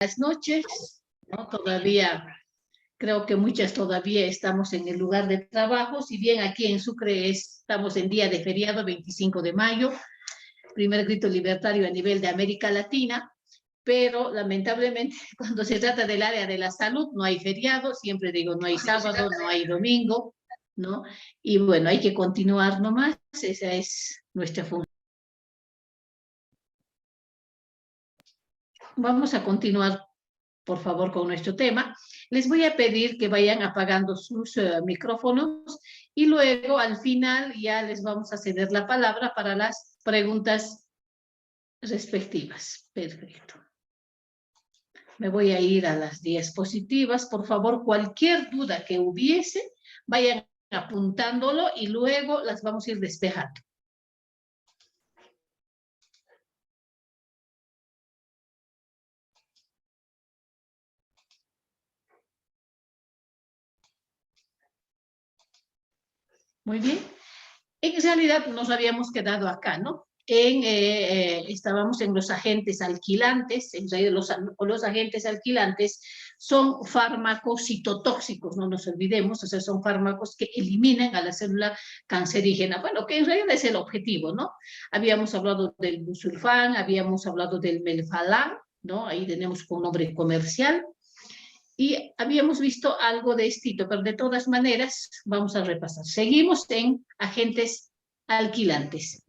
Buenas noches, ¿no? Todavía, creo que muchas todavía estamos en el lugar de trabajo, si bien aquí en Sucre estamos en día de feriado, 25 de mayo, primer grito libertario a nivel de América Latina, pero lamentablemente cuando se trata del área de la salud no hay feriado, siempre digo no hay sábado, no hay domingo, ¿no? Y bueno, hay que continuar nomás, esa es nuestra función. Vamos a continuar, por favor, con nuestro tema. Les voy a pedir que vayan apagando sus micrófonos y luego al final ya les vamos a ceder la palabra para las preguntas respectivas. Perfecto. Me voy a ir a las diapositivas. Por favor, cualquier duda que hubiese, vayan apuntándolo y luego las vamos a ir despejando. Muy bien. En realidad nos habíamos quedado acá, ¿no? Estábamos en los agentes alquilantes. En realidad los agentes alquilantes son fármacos citotóxicos, no nos olvidemos, o sea, son fármacos que eliminan a la célula cancerígena, bueno, que en realidad es el objetivo, ¿no? Habíamos hablado del busulfán, habíamos hablado del melfalán, ¿no? Ahí tenemos un nombre comercial. Y habíamos visto algo de esto, pero de todas maneras vamos a repasar. Seguimos en agentes alquilantes.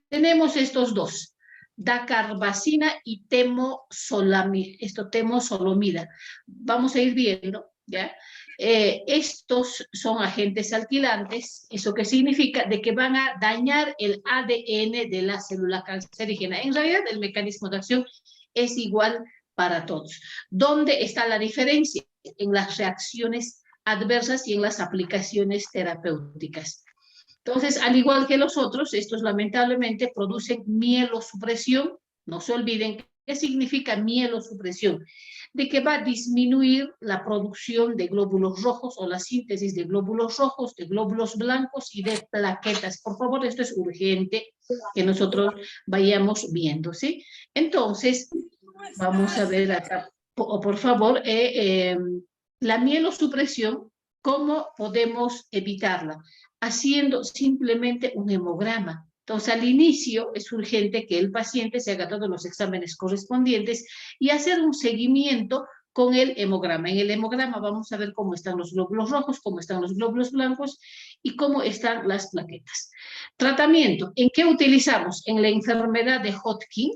Tenemos estos dos, dacarbazina y temozolomida. Vamos a ir viendo, ¿ya? Estos son agentes alquilantes, ¿eso qué significa? De que van a dañar el ADN de la célula cancerígena. En realidad el mecanismo de acción es igual para todos. ¿Dónde está la diferencia? En las reacciones adversas y en las aplicaciones terapéuticas. Entonces, al igual que los otros, estos lamentablemente producen mielosupresión. No se olviden qué significa mielosupresión, de que va a disminuir la producción de glóbulos rojos o la síntesis de glóbulos rojos, de glóbulos blancos y de plaquetas. Por favor, esto es urgente que nosotros vayamos viendo, ¿sí? Entonces, vamos a ver acá, por favor, la mielosupresión, ¿cómo podemos evitarla? Haciendo simplemente un hemograma. Entonces, al inicio es urgente que el paciente se haga todos los exámenes correspondientes y hacer un seguimiento con el hemograma. En el hemograma vamos a ver cómo están los glóbulos rojos, cómo están los glóbulos blancos y cómo están las plaquetas. Tratamiento, ¿en qué utilizamos? En la enfermedad de Hodgkin,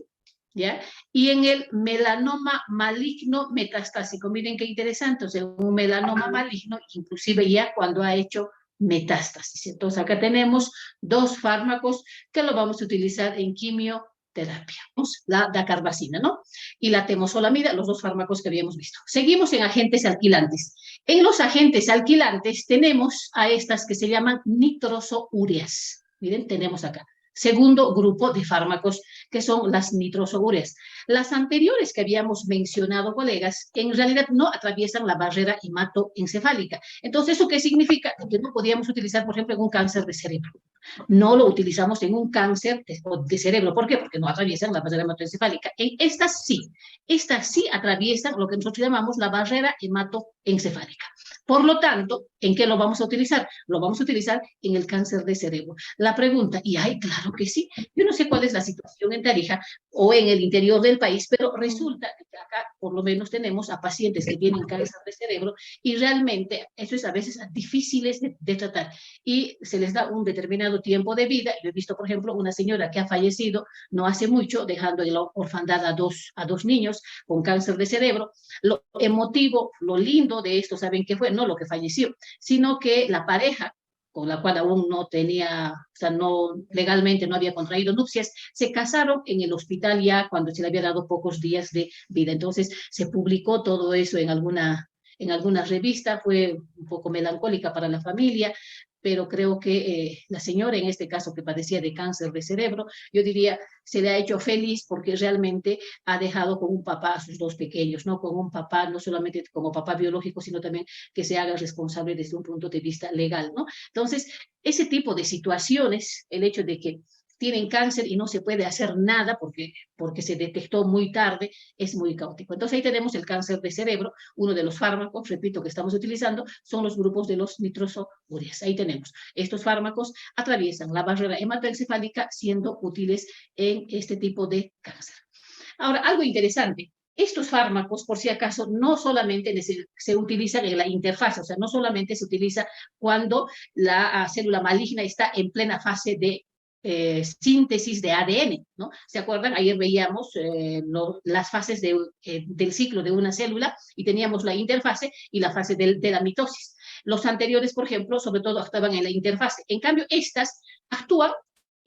¿ya? Y en el melanoma maligno metastásico. Miren qué interesante, o sea, un melanoma maligno, inclusive ya cuando ha hecho metástasis. Entonces acá tenemos dos fármacos que lo vamos a utilizar en quimioterapia. La dacarbazina, ¿no? Y la temozolomida, los dos fármacos que habíamos visto. Seguimos en agentes alquilantes. En los agentes alquilantes tenemos a estas que se llaman nitrosoureas. Miren, tenemos acá. Segundo grupo de fármacos que son las nitrosoureas. Las anteriores que habíamos mencionado, colegas, en realidad no atraviesan la barrera hematoencefálica. Entonces, ¿eso qué significa? Que no podíamos utilizar, por ejemplo, en un cáncer de cerebro. No lo utilizamos en un cáncer de cerebro. ¿Por qué? Porque no atraviesan la barrera hematoencefálica. En estas sí atraviesan lo que nosotros llamamos la barrera hematoencefálica. Por lo tanto, ¿en qué lo vamos a utilizar? Lo vamos a utilizar en el cáncer de cerebro. La pregunta, y ay, claro que sí, yo no sé cuál es la situación en Tarija o en el interior del país, pero resulta que acá por lo menos tenemos a pacientes que tienen cáncer de cerebro y realmente eso es a veces difíciles de tratar y se les da un determinado tiempo de vida. Yo he visto, por ejemplo, una señora que ha fallecido no hace mucho, dejando en la orfandad a dos niños con cáncer de cerebro. Lo emotivo, lo lindo de esto, ¿saben qué fue? No lo que falleció, sino que la pareja con la cual aún no tenía, o sea, no, legalmente no había contraído nupcias, se casaron en el hospital ya cuando se le había dado pocos días de vida. Entonces se publicó todo eso en alguna revista, fue un poco melancólica para la familia, pero creo que la señora, en este caso que padecía de cáncer de cerebro, yo diría, se le ha hecho feliz porque realmente ha dejado con un papá a sus dos pequeños, ¿no? Con un papá, no solamente como papá biológico, sino también que se haga responsable desde un punto de vista legal, ¿no? Entonces, ese tipo de situaciones, el hecho de que tienen cáncer y no se puede hacer nada porque se detectó muy tarde, es muy caótico. Entonces ahí tenemos el cáncer de cerebro, uno de los fármacos, repito, que estamos utilizando, son los grupos de los nitrosoureas. Ahí tenemos, estos fármacos atraviesan la barrera hematoencefálica siendo útiles en este tipo de cáncer. Ahora, algo interesante, estos fármacos, por si acaso, no solamente se utilizan en la interfase, o sea, no solamente se utiliza cuando la célula maligna está en plena fase de síntesis de ADN, ¿no? ¿Se acuerdan? Ayer veíamos las fases del ciclo de una célula y teníamos la interfase y la fase de la mitosis. Los anteriores, por ejemplo, sobre todo actuaban en la interfase. En cambio, estas actúan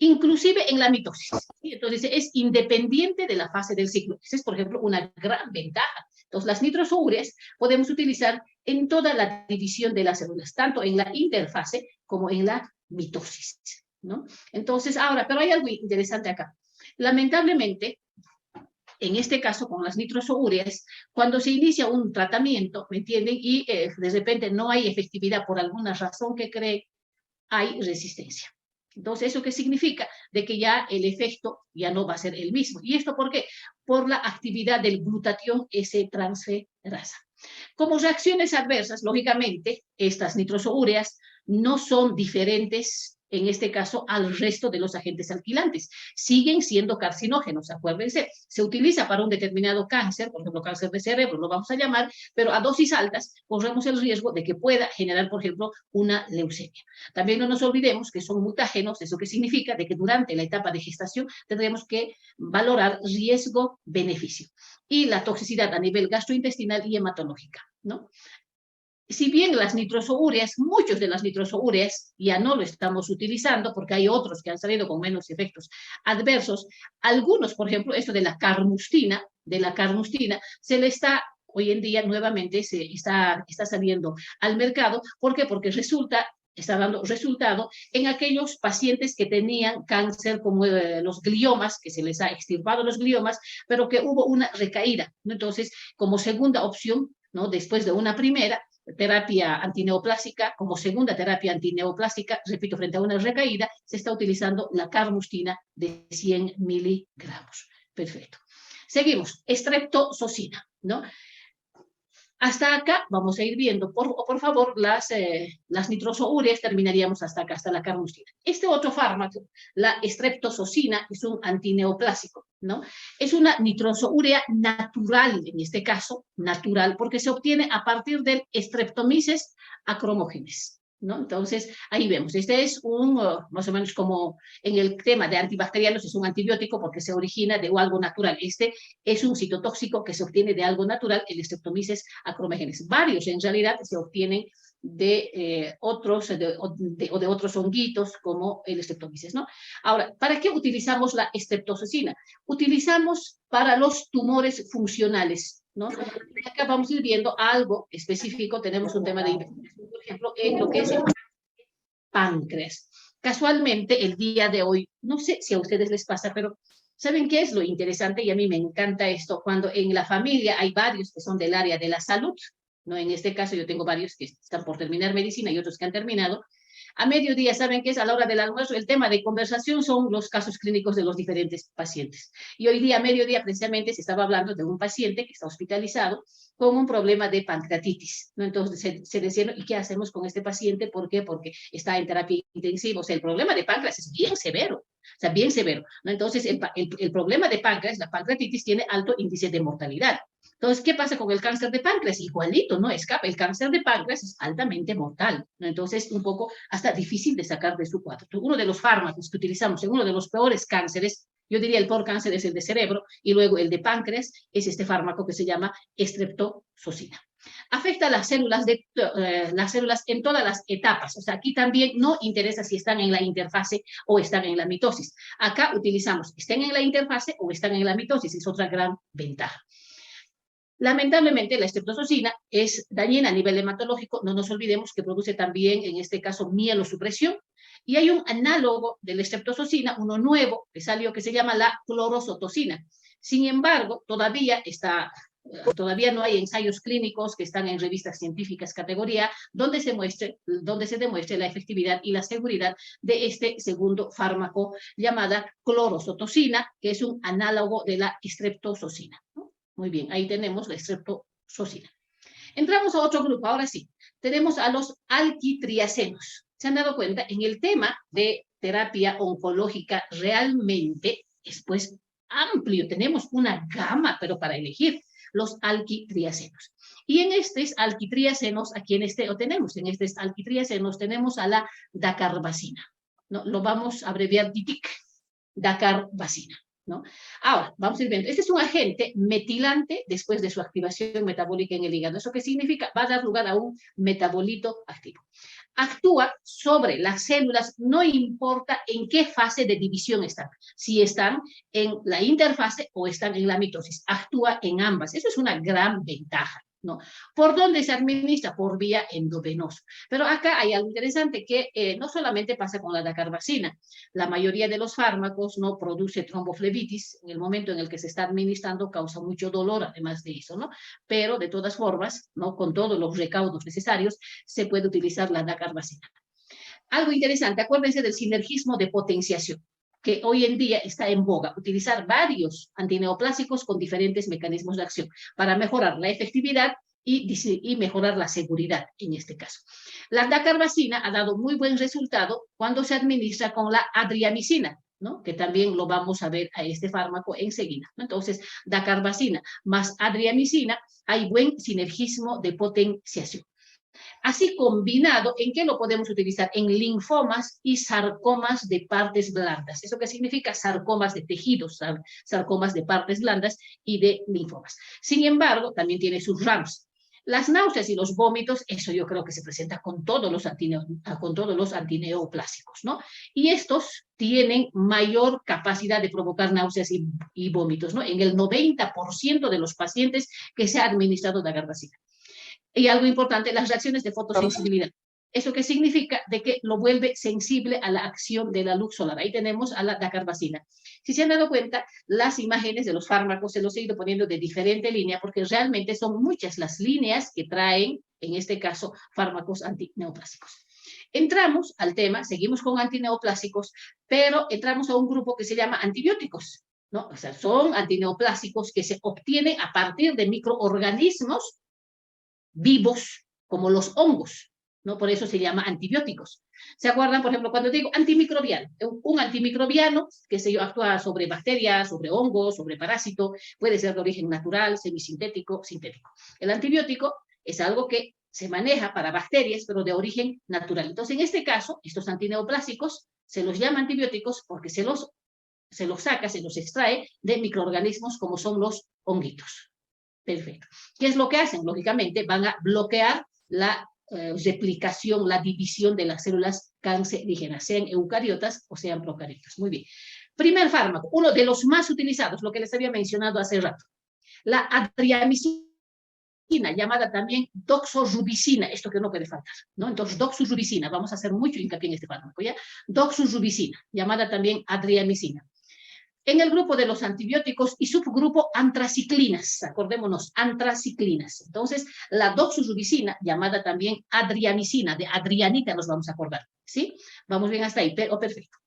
inclusive en la mitosis. ¿Sí? Entonces, es independiente de la fase del ciclo. Esa es, por ejemplo, una gran ventaja. Entonces, las nitrosoureas podemos utilizar en toda la división de las células, tanto en la interfase como en la mitosis, ¿no? Entonces, ahora, pero hay algo interesante acá. Lamentablemente, en este caso con las nitrosoureas, cuando se inicia un tratamiento, ¿me entienden? Y de repente no hay efectividad por alguna razón que cree, hay resistencia. Entonces, ¿eso qué significa? De que ya el efecto ya no va a ser el mismo. ¿Y esto por qué? Por la actividad del glutatión S-transferasa. Como reacciones adversas, lógicamente, estas nitrosoureas no son diferentes, en este caso, al resto de los agentes alquilantes. Siguen siendo carcinógenos, acuérdense. Se utiliza para un determinado cáncer, por ejemplo, cáncer de cerebro, lo vamos a llamar, pero a dosis altas corremos el riesgo de que pueda generar, por ejemplo, una leucemia. También no nos olvidemos que son mutágenos, eso que significa de que durante la etapa de gestación tendremos que valorar riesgo-beneficio y la toxicidad a nivel gastrointestinal y hematológica, ¿no? Si bien las nitrosoureas, muchos de las nitrosoureas ya no lo estamos utilizando porque hay otros que han salido con menos efectos adversos, algunos, por ejemplo, esto de la carmustina, se le está hoy en día nuevamente está saliendo al mercado. ¿Por qué? Porque está dando resultado en aquellos pacientes que tenían cáncer como los gliomas, que se les ha extirpado los gliomas, pero que hubo una recaída, ¿no? Entonces, como segunda opción, ¿no? Después de una primera terapia antineoplásica, como segunda terapia antineoplástica, repito, frente a una recaída, se está utilizando la carmustina de 100 miligramos. Perfecto. Seguimos, streptozocina, ¿no? Hasta acá vamos a ir viendo, por favor, las nitrosoureas, terminaríamos hasta acá, hasta la carmustina. Este otro fármaco, la streptozocina, es un antineoplásico, ¿no? Es una nitrosourea natural, en este caso, natural, porque se obtiene a partir del Streptomyces acromógenes, ¿no? Entonces, ahí vemos, este es más o menos como en el tema de antibacterianos, es un antibiótico porque se origina de algo natural. Este es un citotóxico que se obtiene de algo natural, el Streptomyces acromógenes. Varios, en realidad, se obtienen de otros honguitos como el Streptomyces, ¿no? Ahora, ¿para qué utilizamos la streptozocina? Utilizamos para los tumores funcionales, ¿no? Y acá vamos a ir viendo algo específico. Tenemos un tema de investigación, por ejemplo, en lo que es el páncreas. Casualmente, el día de hoy, no sé si a ustedes les pasa, pero ¿saben qué es lo interesante? Y a mí me encanta esto, cuando en la familia hay varios que son del área de la salud, ¿no? En este caso yo tengo varios que están por terminar medicina y otros que han terminado. A mediodía, ¿saben qué es? A la hora del almuerzo, el tema de conversación son los casos clínicos de los diferentes pacientes. Y hoy día, a mediodía, precisamente, se estaba hablando de un paciente que está hospitalizado con un problema de pancreatitis, ¿no? Entonces se decía, ¿y qué hacemos con este paciente? ¿Por qué? Porque está en terapia intensiva. O sea, el problema de páncreas es bien severo, o sea, bien severo, ¿no? Entonces, el problema de páncreas, la pancreatitis, tiene alto índice de mortalidad. Entonces, ¿qué pasa con el cáncer de páncreas? Igualito, no escapa. El cáncer de páncreas es altamente mortal, ¿no? Entonces, un poco hasta difícil de sacar de su cuadro. Uno de los fármacos que utilizamos en uno de los peores cánceres, yo diría el peor cáncer es el de cerebro, y luego el de páncreas es este fármaco que se llama streptozocina. Afecta a las células en todas las etapas. O sea, aquí también no interesa si están en la interfase o están en la mitosis. Acá utilizamos, estén en la interfase o están en la mitosis, es otra gran ventaja. Lamentablemente, la streptozocina es dañina a nivel hematológico. No nos olvidemos que produce también, en este caso, mielosupresión. Y hay un análogo de la streptozocina, uno nuevo, que salió, que se llama la clorozotocina. Sin embargo, todavía está todavía no hay ensayos clínicos que están en revistas científicas categoría donde se demuestre la efectividad y la seguridad de este segundo fármaco llamada clorozotocina, que es un análogo de la streptozocina, ¿no? Muy bien, ahí tenemos la streptozocina. Entramos a otro grupo, ahora sí. Tenemos a los alquitriacenos. ¿Se han dado cuenta? En el tema de terapia oncológica realmente es pues amplio. Tenemos una gama, pero para elegir los alquitriacenos. Y en estos alquitriacenos, aquí en este, o tenemos en estos alquitriacenos, tenemos a la dacarbazina, ¿no? Lo vamos a abreviar DITIC, dacarbazina, ¿no? Ahora, vamos a ir viendo. Este es un agente metilante después de su activación metabólica en el hígado. ¿Eso qué significa? Va a dar lugar a un metabolito activo. Actúa sobre las células, no importa en qué fase de división están, si están en la interfase o están en la mitosis, actúa en ambas. Eso es una gran ventaja, ¿no? ¿Por dónde se administra? Por vía endovenosa. Pero acá hay algo interesante que no solamente pasa con la dacarbazina. La mayoría de los fármacos no produce tromboflebitis en el momento en el que se está administrando, causa mucho dolor además de eso, ¿no? Pero de todas formas, ¿no? Con todos los recaudos necesarios, se puede utilizar la dacarbazina. Algo interesante, acuérdense del sinergismo de potenciación, que hoy en día está en boga, utilizar varios antineoplásicos con diferentes mecanismos de acción para mejorar la efectividad y mejorar la seguridad en este caso. La dacarbazina ha dado muy buen resultado cuando se administra con la adriamicina, ¿no? Que también lo vamos a ver a este fármaco enseguida, ¿no? Entonces, dacarbazina más adriamicina, hay buen sinergismo de potenciación. Así combinado, ¿en qué lo podemos utilizar? En linfomas y sarcomas de partes blandas. ¿Eso qué significa? Sarcomas de tejidos, sarcomas de partes blandas y de linfomas. Sin embargo, también tiene sus ramos. Las náuseas y los vómitos, eso yo creo que se presenta con todos los antineoplásicos, ¿no? Y estos tienen mayor capacidad de provocar náuseas y vómitos, ¿no? En el 90% de los pacientes que se ha administrado dacarbazina. Y algo importante, las reacciones de fotosensibilidad. ¿Eso qué significa? De que lo vuelve sensible a la acción de la luz solar. Ahí tenemos a la dacarbazina. Si se han dado cuenta, las imágenes de los fármacos se los he ido poniendo de diferente línea porque realmente son muchas las líneas que traen, en este caso, fármacos antineoplásicos. Entramos al tema, seguimos con antineoplásicos, pero entramos a un grupo que se llama antibióticos, ¿no? O sea, son antineoplásicos que se obtienen a partir de microorganismos vivos como los hongos, ¿no? Por eso se llama antibióticos. ¿Se acuerdan, por ejemplo, cuando digo antimicrobiano? Un antimicrobiano, que se actúa sobre bacterias, sobre hongos, sobre parásito, puede ser de origen natural, semisintético, sintético. El antibiótico es algo que se maneja para bacterias, pero de origen natural. Entonces, en este caso, estos antineoplásicos se los llama antibióticos porque se los saca, se los extrae de microorganismos como son los honguitos. Perfecto. ¿Qué es lo que hacen? Lógicamente van a bloquear la replicación, la división de las células cancerígenas, sean eucariotas o sean procariotas. Muy bien. Primer fármaco, uno de los más utilizados, lo que les había mencionado hace rato, la adriamicina, llamada también doxorubicina, esto que no puede faltar, ¿no? Entonces, doxorubicina, vamos a hacer mucho hincapié en este fármaco, ¿ya? Doxorubicina, llamada también adriamicina. En el grupo de los antibióticos y subgrupo antraciclinas, acordémonos, antraciclinas. Entonces, la doxorubicina, llamada también adriamicina, de adrianita nos vamos a acordar, ¿sí? Vamos bien hasta ahí, pero perfecto.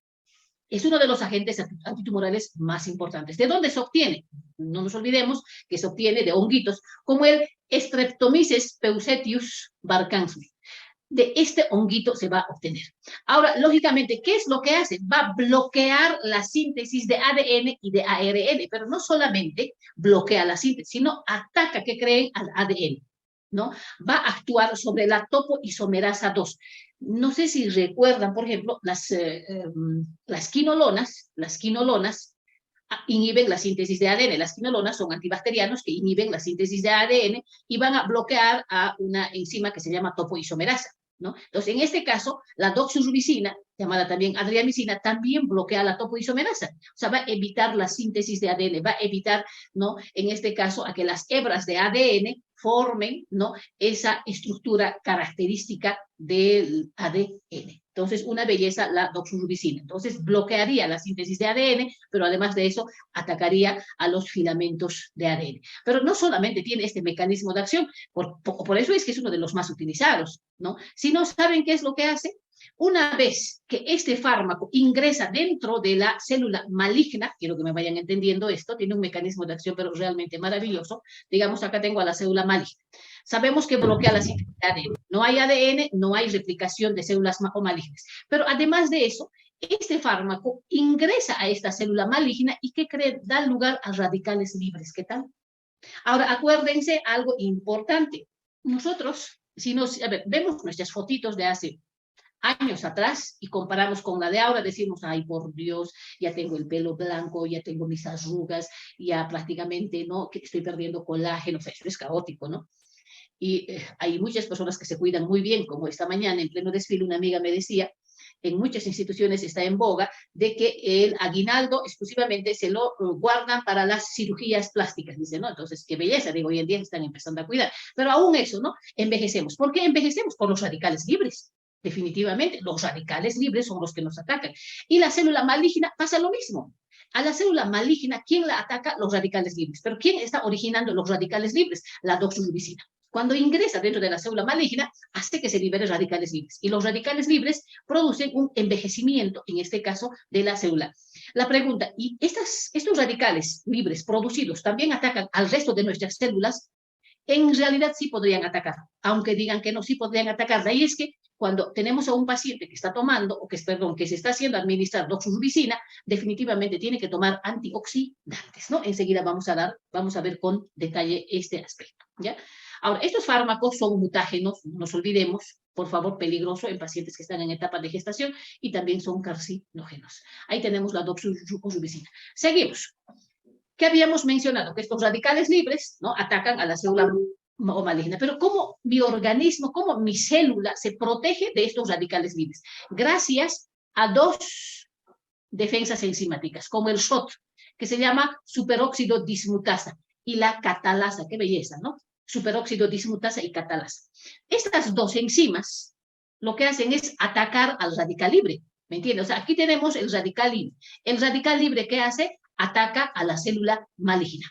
Es uno de los agentes antitumorales más importantes. ¿De dónde se obtiene? No nos olvidemos que se obtiene de honguitos, como el Streptomyces paucetius barcansui. De este honguito se va a obtener. Ahora, lógicamente, ¿qué es lo que hace? Va a bloquear la síntesis de ADN y de ARN, pero no solamente bloquea la síntesis, sino ataca, ¿qué creen? Al ADN, ¿no? Va a actuar sobre la topoisomerasa 2. No sé si recuerdan, por ejemplo, las quinolonas inhiben la síntesis de ADN. Las quinolonas son antibacterianos que inhiben la síntesis de ADN y van a bloquear a una enzima que se llama topoisomerasa, ¿no? Entonces, en este caso, la doxorubicina, llamada también adriamicina, también bloquea la topoisomerasa. O sea, va a evitar la síntesis de ADN, va a evitar, ¿no? En este caso, a que las hebras de ADN formen, ¿no?, esa estructura característica del ADN. Entonces, una belleza la doxorubicina. Entonces, bloquearía la síntesis de ADN, pero además de eso, atacaría a los filamentos de ADN. Pero no solamente tiene este mecanismo de acción, por eso es que es uno de los más utilizados, ¿no? Si no saben qué es lo que hace, una vez que este fármaco ingresa dentro de la célula maligna, quiero que me vayan entendiendo esto, tiene un mecanismo de acción pero realmente maravilloso. Digamos, acá tengo a la célula maligna. Sabemos que bloquea la síntesis de ADN. No hay ADN, no hay replicación de células malignas. Pero además de eso, este fármaco ingresa a esta célula maligna y ¿qué creen? Da lugar a radicales libres. ¿Qué tal? Ahora, acuérdense algo importante. Nosotros, vemos nuestras fotitos de hace años atrás y comparamos con la de ahora, decimos, ay, por Dios, ya tengo el pelo blanco, ya tengo mis arrugas, ya prácticamente, ¿no?, que estoy perdiendo colágeno, o sea, eso es caótico, ¿no? Y hay muchas personas que se cuidan muy bien, como esta mañana en pleno desfile una amiga me decía, en muchas instituciones está en boga de que el aguinaldo exclusivamente se lo guardan para las cirugías plásticas, dice, ¿no? Entonces, qué belleza, digo, hoy en día se están empezando a cuidar. Pero aún eso, ¿no? Envejecemos. ¿Por qué envejecemos? Por los radicales libres. Definitivamente, los radicales libres son los que nos atacan. Y la célula maligna pasa lo mismo. A la célula maligna, ¿quién la ataca? Los radicales libres. ¿Pero quién está originando los radicales libres? La doxorubicina. Cuando ingresa dentro de la célula maligna, hace que se liberen radicales libres. Y los radicales libres producen un envejecimiento, en este caso, de la célula. La pregunta, ¿y estos radicales libres producidos también atacan al resto de nuestras células? En realidad sí podrían atacar, aunque digan que no, sí podrían atacar. De ahí es que cuando tenemos a un paciente que está tomando, o que se está haciendo administrar doxorubicina, definitivamente tiene que tomar antioxidantes, ¿no? Enseguida vamos a ver con detalle este aspecto, ¿ya? Ahora, estos fármacos son mutágenos, no nos olvidemos, por favor, peligroso en pacientes que están en etapa de gestación, y también son carcinógenos. Ahí tenemos la doxorubicina. Seguimos. ¿Qué habíamos mencionado? Que estos radicales libres, ¿no?, atacan a la célula maligna. Pero ¿cómo mi organismo, cómo mi célula se protege de estos radicales libres? Gracias a dos defensas enzimáticas, como el SHOT, que se llama superóxido dismutasa, y la catalasa. Qué belleza, ¿no? Superóxido dismutasa y catalasa. Estas dos enzimas lo que hacen es atacar al radical libre. ¿Me entiendes? O sea, aquí tenemos el radical libre. El radical libre, ¿qué hace? Ataca a la célula maligna.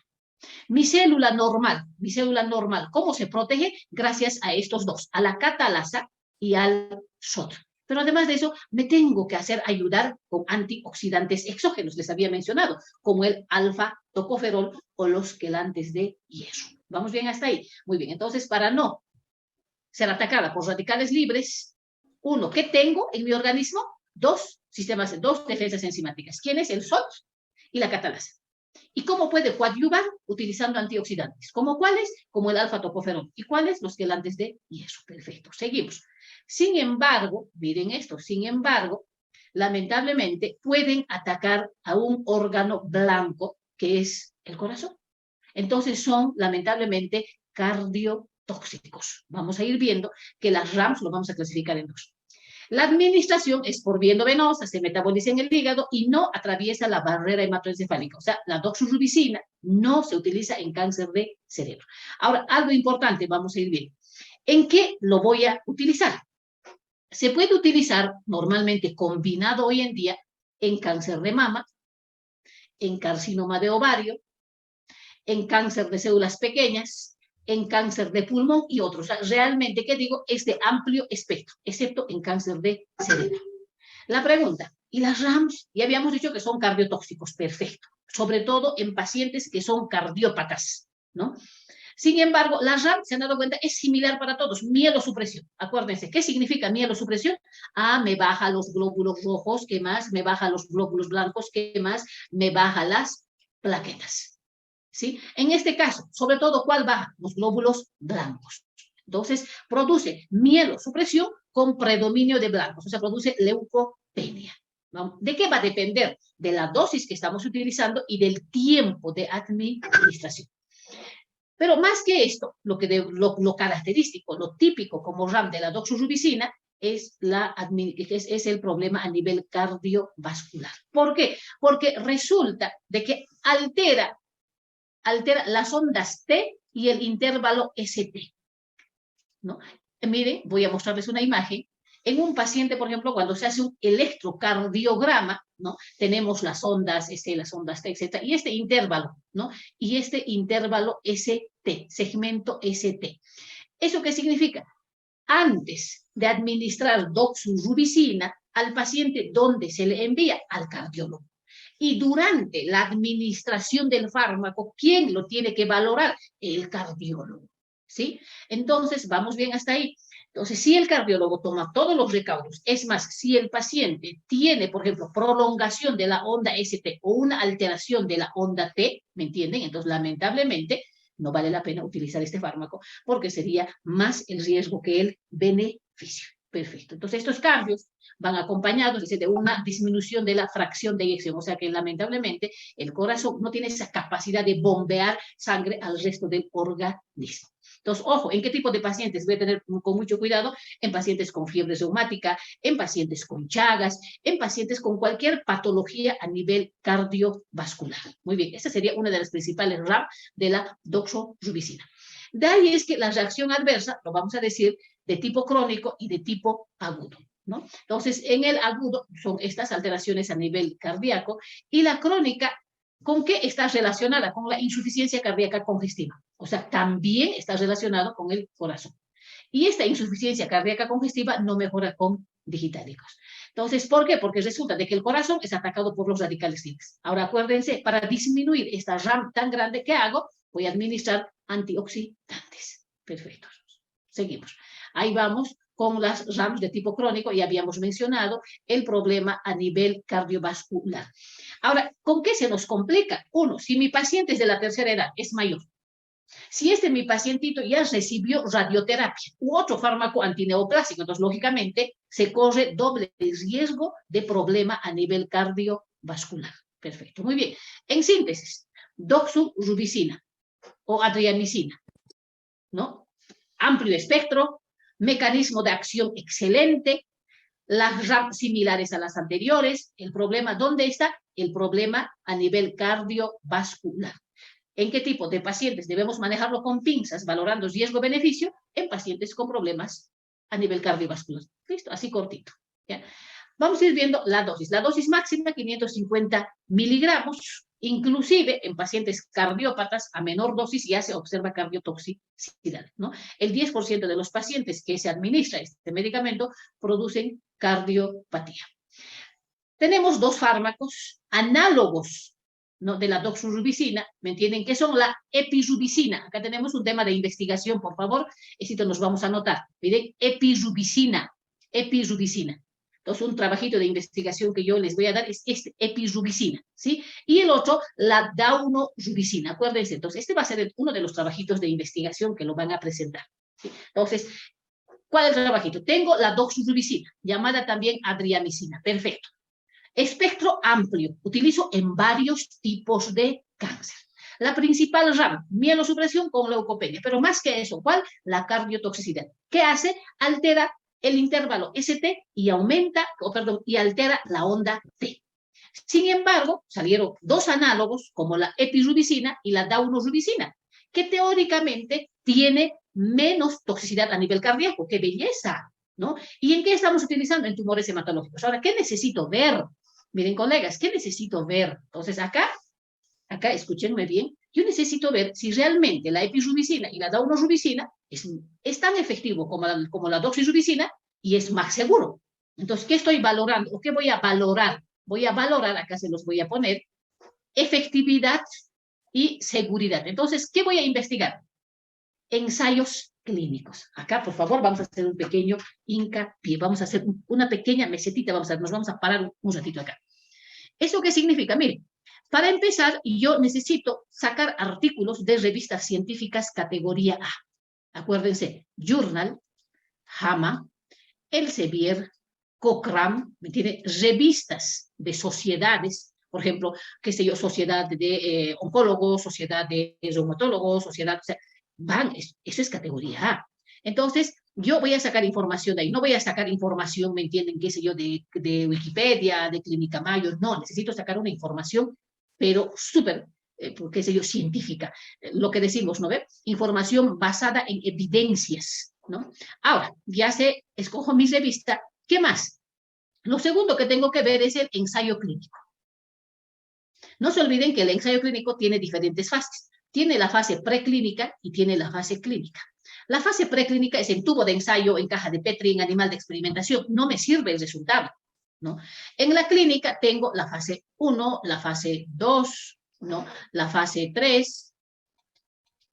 Mi célula normal, ¿cómo se protege? Gracias a estos dos, a la catalasa y al SHOT. Pero además de eso, me tengo que hacer ayudar con antioxidantes exógenos, les había mencionado, como el alfa-tocoferol o los quelantes de hierro. ¿Vamos bien hasta ahí? Muy bien, entonces para no ser atacada por radicales libres, uno, ¿qué tengo en mi organismo? Dos defensas enzimáticas. ¿Quién es? El SHOT y la catalasa. ¿Y cómo puede coadyuvar? Utilizando antioxidantes. ¿Como cuáles? Como el alfa-tocoferol. ¿Y cuáles? Los quelantes de hierro. Perfecto, seguimos. Sin embargo, miren esto, sin embargo, lamentablemente pueden atacar a un órgano blanco que es el corazón. Entonces son, lamentablemente, cardiotóxicos. Vamos a ir viendo que las RAMs lo vamos a clasificar en dos. La administración es por vía endovenosa, se metaboliza en el hígado y no atraviesa la barrera hematoencefálica. O sea, la doxorubicina no se utiliza en cáncer de cerebro. Ahora, algo importante, vamos a ir viendo. ¿En qué lo voy a utilizar? Se puede utilizar normalmente combinado hoy en día en cáncer de mama, en carcinoma de ovario, en cáncer de células pequeñas, en cáncer de pulmón y otros. O sea, realmente, ¿qué digo? Es de amplio espectro, excepto en cáncer de cerebro. La pregunta, ¿y las RAMs? Ya habíamos dicho que son cardiotóxicos, perfecto. Sobre todo en pacientes que son cardiópatas, ¿no? Sin embargo, la RAM, se han dado cuenta, es similar para todos, mielosupresión. Acuérdense, ¿qué significa mielosupresión? Me baja los glóbulos rojos, ¿qué más? Me baja los glóbulos blancos, ¿qué más? Me baja las plaquetas. ¿Sí? En este caso, sobre todo, ¿cuál baja? Los glóbulos blancos. Entonces, produce mielosupresión con predominio de blancos, o sea, produce leucopenia. ¿De qué va a depender? De la dosis que estamos utilizando y del tiempo de administración. Pero más que esto, lo característico, lo típico como RAM de la doxorubicina es el problema a nivel cardiovascular. ¿Por qué? Porque resulta de que altera las ondas T y el intervalo ST, ¿no? Miren, voy a mostrarles una imagen. En un paciente, por ejemplo, cuando se hace un electrocardiograma, ¿no? Tenemos las ondas las ondas T, etc. Y este intervalo, ¿no? Y este intervalo ST, segmento ST. ¿Eso qué significa? Antes de administrar doxorubicina al paciente, ¿dónde se le envía? Al cardiólogo. Y durante la administración del fármaco, ¿quién lo tiene que valorar? El cardiólogo, ¿sí? Entonces, vamos bien hasta ahí. Entonces, si el cardiólogo toma todos los recaudos, es más, si el paciente tiene, por ejemplo, prolongación de la onda ST o una alteración de la onda T, ¿me entienden? Entonces, lamentablemente, no vale la pena utilizar este fármaco porque sería más el riesgo que el beneficio. Perfecto. Entonces, estos cambios van acompañados de una disminución de la fracción de eyección, o sea que lamentablemente el corazón no tiene esa capacidad de bombear sangre al resto del organismo. Entonces, ojo, ¿en qué tipo de pacientes? Voy a tener con mucho cuidado en pacientes con fiebre reumática, en pacientes con Chagas, en pacientes con cualquier patología a nivel cardiovascular. Muy bien, esa sería una de las principales RAM de la doxorubicina. De ahí es que la reacción adversa, lo vamos a decir, de tipo crónico y de tipo agudo, ¿no? Entonces, en el agudo son estas alteraciones a nivel cardíaco y la crónica, ¿con qué está relacionada? Con la insuficiencia cardíaca congestiva. O sea, también está relacionado con el corazón. Y esta insuficiencia cardíaca congestiva no mejora con digitálicos. Entonces, ¿por qué? Porque resulta de que el corazón es atacado por los radicales libres. Ahora, acuérdense, para disminuir esta RAM tan grande que hago, voy a administrar antioxidantes. Perfecto. Seguimos. Ahí vamos con las RAMs de tipo crónico, ya habíamos mencionado el problema a nivel cardiovascular. Ahora, ¿con qué se nos complica? Uno, si mi paciente es de la tercera edad, es mayor. Si mi pacientito ya recibió radioterapia u otro fármaco antineoplásico, entonces lógicamente se corre doble riesgo de problema a nivel cardiovascular. Perfecto, muy bien. En síntesis, doxorubicina o adriamicina, ¿no? Amplio espectro, mecanismo de acción excelente, las RAM similares a las anteriores. El problema, ¿dónde está? El problema a nivel cardiovascular. ¿En qué tipo de pacientes debemos manejarlo con pinzas, valorando riesgo-beneficio? En pacientes con problemas a nivel cardiovascular. ¿Listo? Así cortito. ¿Ya? Vamos a ir viendo la dosis. La dosis máxima, 550 miligramos, inclusive en pacientes cardiópatas a menor dosis ya se observa cardiotoxicidad, ¿no? El 10% de los pacientes que se administra este medicamento producen cardiopatía. Tenemos dos fármacos análogos, ¿no?, de la doxorubicina, ¿me entienden? Que son la epirubicina. Acá tenemos un tema de investigación, por favor, esto nos vamos a anotar. Miren, epirubicina. Entonces, un trabajito de investigación que yo les voy a dar es este, epirubicina, ¿sí? Y el otro, la daunorubicina, acuérdense. Entonces, este va a ser uno de los trabajitos de investigación que lo van a presentar, ¿sí? Entonces, ¿cuál es el trabajito? Tengo la doxorubicina, llamada también adriamicina. Perfecto. Espectro amplio, utilizo en varios tipos de cáncer. La principal RAM, mielosupresión con leucopenia, pero más que eso, ¿cuál? La cardiotoxicidad. ¿Qué hace? Altera el intervalo ST y aumenta, y altera la onda T. Sin embargo, salieron dos análogos, como la epirubicina y la daunorubicina, que teóricamente tiene menos toxicidad a nivel cardíaco. ¡Qué belleza! ¿No? ¿Y en qué estamos utilizando? En tumores hematológicos. Ahora, ¿qué necesito ver? Miren, colegas, ¿qué necesito ver? Entonces, acá, escúchenme bien, yo necesito ver si realmente la epirubicina y la daunorubicina es tan efectivo como la doxorubicina y es más seguro. Entonces, ¿qué estoy valorando? ¿O qué voy a valorar? Voy a valorar, acá se los voy a poner, efectividad y seguridad. Entonces, ¿qué voy a investigar? Ensayos clínicos. Acá, por favor, vamos a hacer un pequeño hincapié, vamos a hacer una pequeña mesetita, nos vamos a parar un ratito acá. ¿Eso qué significa? Miren, para empezar, yo necesito sacar artículos de revistas científicas categoría A. Acuérdense, Journal, JAMA, Elsevier, Cochrane, ¿me entiende? Revistas de sociedades, por ejemplo, qué sé yo, sociedad de oncólogos, sociedad de reumatólogos, sociedad, o sea, eso es categoría A. Entonces, yo voy a sacar información de ahí, no voy a sacar información, ¿me entienden? Qué sé yo, de Wikipedia, de Clínica Mayo, no, necesito sacar una información, pero súper qué sé yo, científica. Lo que decimos, ¿no ve? Información basada en evidencias, ¿no? Ahora, ya escojo mi revista. ¿Qué más? Lo segundo que tengo que ver es el ensayo clínico. No se olviden que el ensayo clínico tiene diferentes fases. Tiene la fase preclínica y tiene la fase clínica. La fase preclínica es en tubo de ensayo, en caja de Petri, en animal de experimentación. No me sirve el resultado, ¿no? En la clínica tengo la fase 1, la fase 2, ¿no? La fase 3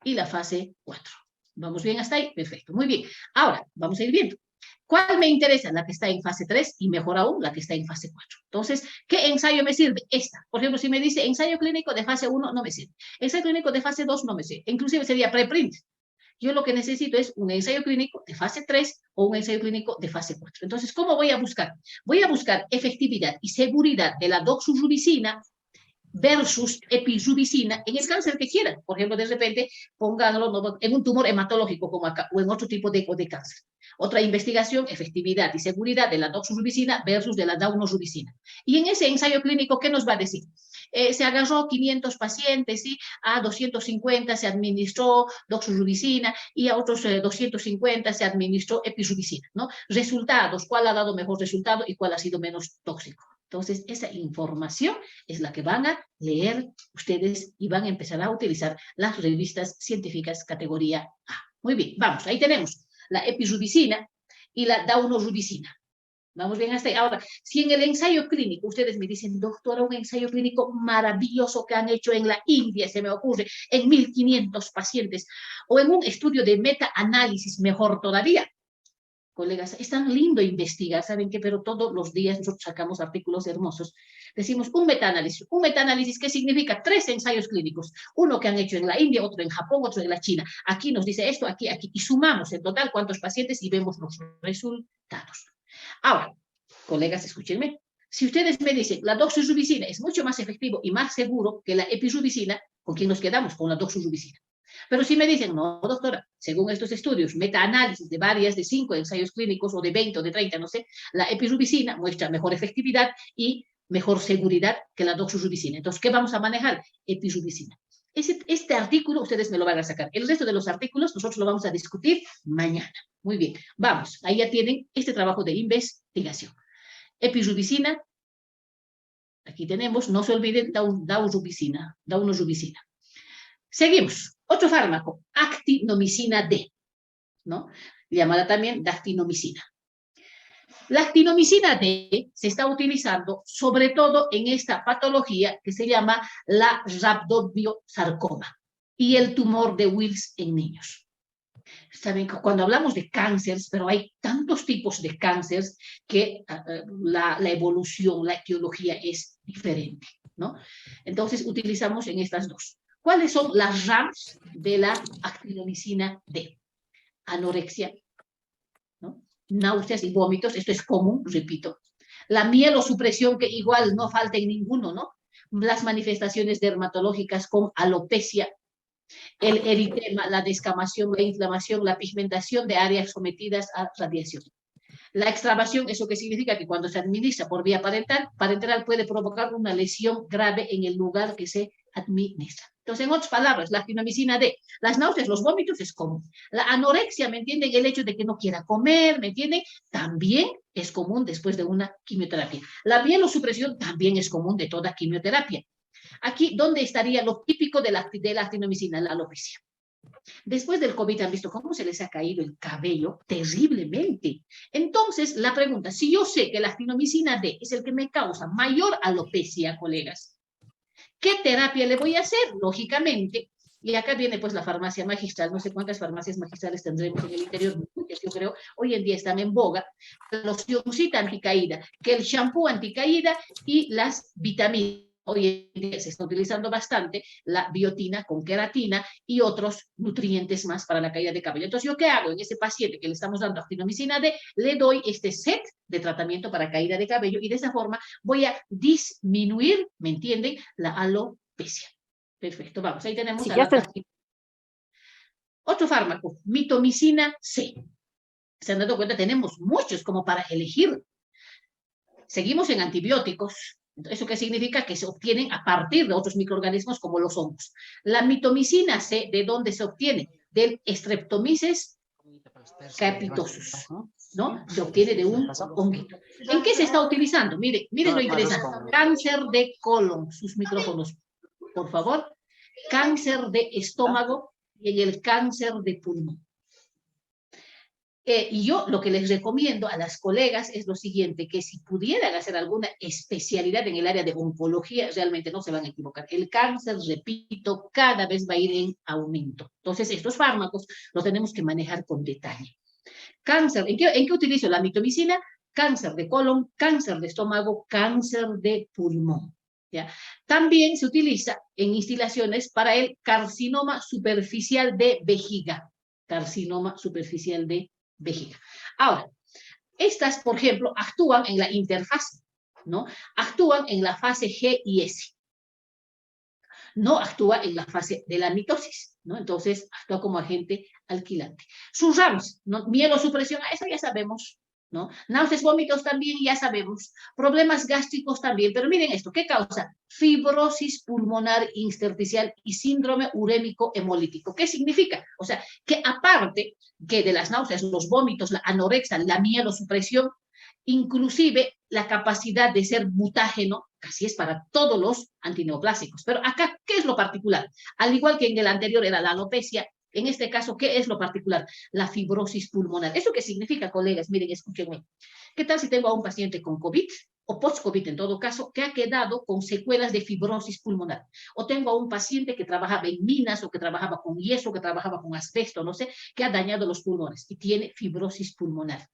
y la fase 4. ¿Vamos bien hasta ahí? Perfecto, muy bien. Ahora, vamos a ir viendo. ¿Cuál me interesa? La que está en fase 3 y mejor aún, la que está en fase 4. Entonces, ¿qué ensayo me sirve? Esta. Por ejemplo, si me dice ensayo clínico de fase 1, no me sirve. Ensayo clínico de fase 2, no me sirve. Inclusive sería preprint. Yo lo que necesito es un ensayo clínico de fase 3 o un ensayo clínico de fase 4. Entonces, ¿cómo voy a buscar? Voy a buscar efectividad y seguridad de la doxorubicina versus epirubicina en el cáncer que quieran. Por ejemplo, de repente, pónganlo en un tumor hematológico como acá o en otro tipo de cáncer. Otra investigación, efectividad y seguridad de la doxorubicina versus de la daunorubicina. Y en ese ensayo clínico, ¿qué nos va a decir? Se agarró 500 pacientes, ¿sí? A 250 se administró doxorubicina y a otros 250 se administró epirubicina, ¿no? Resultados, ¿cuál ha dado mejor resultado y cuál ha sido menos tóxico? Entonces, esa información es la que van a leer ustedes y van a empezar a utilizar las revistas científicas categoría A. Muy bien, vamos, ahí tenemos la epirubicina y la daunorubicina. Vamos bien hasta ahí. Ahora, si en el ensayo clínico ustedes me dicen, doctora, un ensayo clínico maravilloso que han hecho en la India, se me ocurre, en 1500 pacientes, o en un estudio de meta-análisis, mejor todavía. Colegas, es tan lindo investigar, ¿saben qué? Pero todos los días nosotros sacamos artículos hermosos. Decimos un meta-análisis, ¿qué significa? 3 ensayos clínicos, uno que han hecho en la India, otro en Japón, otro en la China. Aquí nos dice esto, aquí, y sumamos en total cuántos pacientes y vemos los resultados. Ahora, colegas, escúchenme. Si ustedes me dicen la doxorubicina es mucho más efectivo y más seguro que la epirubicina, ¿con quién nos quedamos? Con la doxorubicina. Pero si me dicen, no, doctora, según estos estudios, metaanálisis de varias, de 5 ensayos clínicos o de 20 o de 30, no sé, la epirubicina muestra mejor efectividad y mejor seguridad que la doxorubicina. Entonces, ¿qué vamos a manejar? Epirubicina. Este artículo ustedes me lo van a sacar. El resto de los artículos nosotros lo vamos a discutir mañana. Muy bien, vamos, ahí ya tienen este trabajo de investigación. Epirubicina, aquí tenemos, no se olviden, daunorubicina. Seguimos. Otro fármaco, actinomicina D, ¿no? Llamada también dactinomicina. La actinomicina D se está utilizando sobre todo en esta patología que se llama la rhabdomyosarcoma y el tumor de Wills en niños. Saben que cuando hablamos de cánceres, pero hay tantos tipos de cánceres que la evolución, la etiología es diferente, ¿no? Entonces utilizamos en estas dos. ¿Cuáles son las RAMs de la actinomicina D? Anorexia, ¿no? Náuseas y vómitos, esto es común, repito. La mielosupresión, que igual no falta en ninguno, ¿no? Las manifestaciones dermatológicas con alopecia, el eritema, la descamación, la inflamación, la pigmentación de áreas sometidas a radiación. La extravasación, ¿eso qué significa? Que cuando se administra por vía parenteral puede provocar una lesión grave en el lugar que se administra. Entonces, en otras palabras, la actinomicina D, las náuseas, los vómitos es común. La anorexia, ¿me entienden? El hecho de que no quiera comer, ¿me entienden? También es común después de una quimioterapia. La mielosupresión también es común de toda quimioterapia. Aquí, ¿dónde estaría lo típico de la actinomicina? La alopecia. Después del COVID han visto cómo se les ha caído el cabello terriblemente. Entonces, la pregunta, si yo sé que la actinomicina D es el que me causa mayor alopecia, colegas, ¿qué terapia le voy a hacer? Lógicamente, y acá viene pues la farmacia magistral, no sé cuántas farmacias magistrales tendremos en el interior, yo creo, hoy en día están en boga, la locioncita anticaída, que el shampoo anticaída y las vitaminas. Hoy en día se está utilizando bastante la biotina con queratina y otros nutrientes más para la caída de cabello. Entonces, ¿yo qué hago? En ese paciente que le estamos dando actinomicina D, le doy este set de tratamiento para caída de cabello y de esa forma voy a disminuir, ¿me entienden?, la alopecia. Perfecto, vamos, ahí tenemos Sí, a la... Otro fármaco, mitomicina C. ¿Se han dado cuenta? Tenemos muchos como para elegir. Seguimos en antibióticos. ¿Eso qué significa? Que se obtienen a partir de otros microorganismos como los hongos. La mitomicina C, ¿de dónde se obtiene? Del Streptomyces capitosus, ¿no? Se obtiene de un honguito. ¿En qué se está utilizando? Miren, miren lo interesante. Cáncer de colon, sus micrófonos, por favor. Cáncer de estómago y en el cáncer de pulmón. Y yo lo que les recomiendo a las colegas es lo siguiente, que si pudieran hacer alguna especialidad en el área de oncología, realmente no se van a equivocar. El cáncer, repito, cada vez va a ir en aumento. Entonces, estos fármacos los tenemos que manejar con detalle. Cáncer, ¿en qué utilizo la mitomicina? Cáncer de colon, cáncer de estómago, cáncer de pulmón. ¿Ya? También se utiliza en instilaciones para el carcinoma superficial de vejiga. Carcinoma superficial de vejiga. Ahora, estas, por ejemplo, actúan en la interfase, ¿no? Actúan en la fase G y S. No actúa en la fase de la mitosis, ¿no? Entonces, actúa como agente alquilante. Sus RAMs, ¿no? Mielosupresión, eso ya sabemos, ¿no? Náuseas, vómitos también, ya sabemos. Problemas gástricos también, pero miren esto, ¿qué causa? Fibrosis pulmonar intersticial y síndrome urémico hemolítico. ¿Qué significa? O sea, que aparte que de las náuseas, los vómitos, la anorexia, la mielosupresión, inclusive la capacidad de ser mutágeno, así es para todos los antineoplásicos. Pero acá, ¿qué es lo particular? Al igual que en el anterior era la alopecia, en este caso, ¿qué es lo particular? La fibrosis pulmonar. ¿Eso qué significa, colegas? Miren, escúchenme. ¿Qué tal si tengo a un paciente con COVID, o post-COVID en todo caso, que ha quedado con secuelas de fibrosis pulmonar? O tengo a un paciente que trabajaba en minas, o que trabajaba con yeso, que trabajaba con asbesto, no sé, que ha dañado los pulmones y tiene fibrosis pulmonar.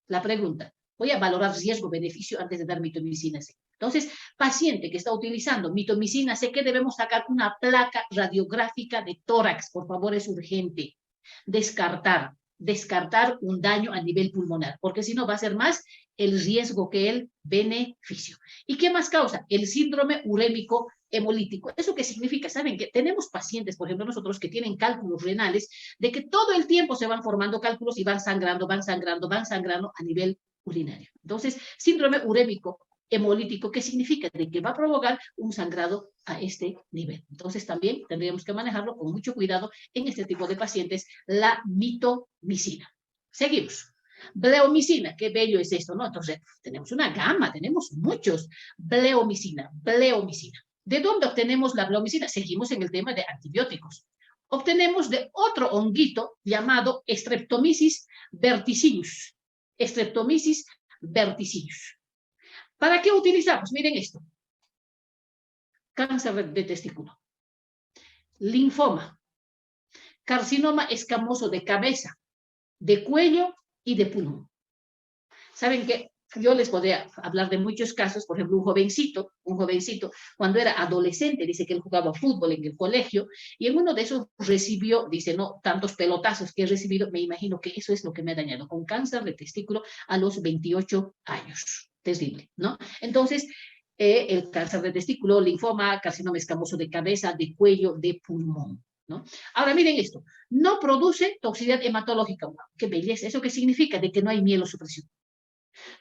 La pregunta, voy a valorar riesgo-beneficio antes de dar mitomicina C. Entonces, paciente que está utilizando mitomicina C, ¿qué debemos sacar? Una placa radiográfica de tórax, por favor, es urgente. Descartar un daño a nivel pulmonar, porque si no va a ser más el riesgo que el beneficio. ¿Y qué más causa? El síndrome urémico hemolítico. ¿Eso qué significa? Saben que tenemos pacientes, por ejemplo, nosotros que tienen cálculos renales, de que todo el tiempo se van formando cálculos y van sangrando a nivel urinario. Entonces, síndrome urémico hemolítico, ¿qué significa? De que va a provocar un sangrado a este nivel. Entonces, también tendríamos que manejarlo con mucho cuidado en este tipo de pacientes, la mitomicina. Seguimos. Bleomicina, qué bello es esto, ¿no? Entonces, tenemos una gama, tenemos muchos. Bleomicina. ¿De dónde obtenemos la bleomicina? Seguimos en el tema de antibióticos. Obtenemos de otro honguito llamado Streptomyces verticinus. Streptomyces verticinus. ¿Para qué utilizamos? Miren esto. Cáncer de testículo, linfoma, carcinoma escamoso de cabeza, de cuello y de pulmón. ¿Saben qué? Yo les podría hablar de muchos casos, por ejemplo, un jovencito, cuando era adolescente, dice que él jugaba fútbol en el colegio, y en uno de esos recibió, dice, no, tantos pelotazos que he recibido, me imagino que eso es lo que me ha dañado, con cáncer de testículo a los 28 años. Terrible, ¿no? Entonces, el cáncer de testículo, linfoma, carcinoma escamoso de cabeza, de cuello, de pulmón, ¿no? Ahora, miren esto, no produce toxicidad hematológica. Wow, qué belleza, ¿eso qué significa? De que no hay mielosupresión.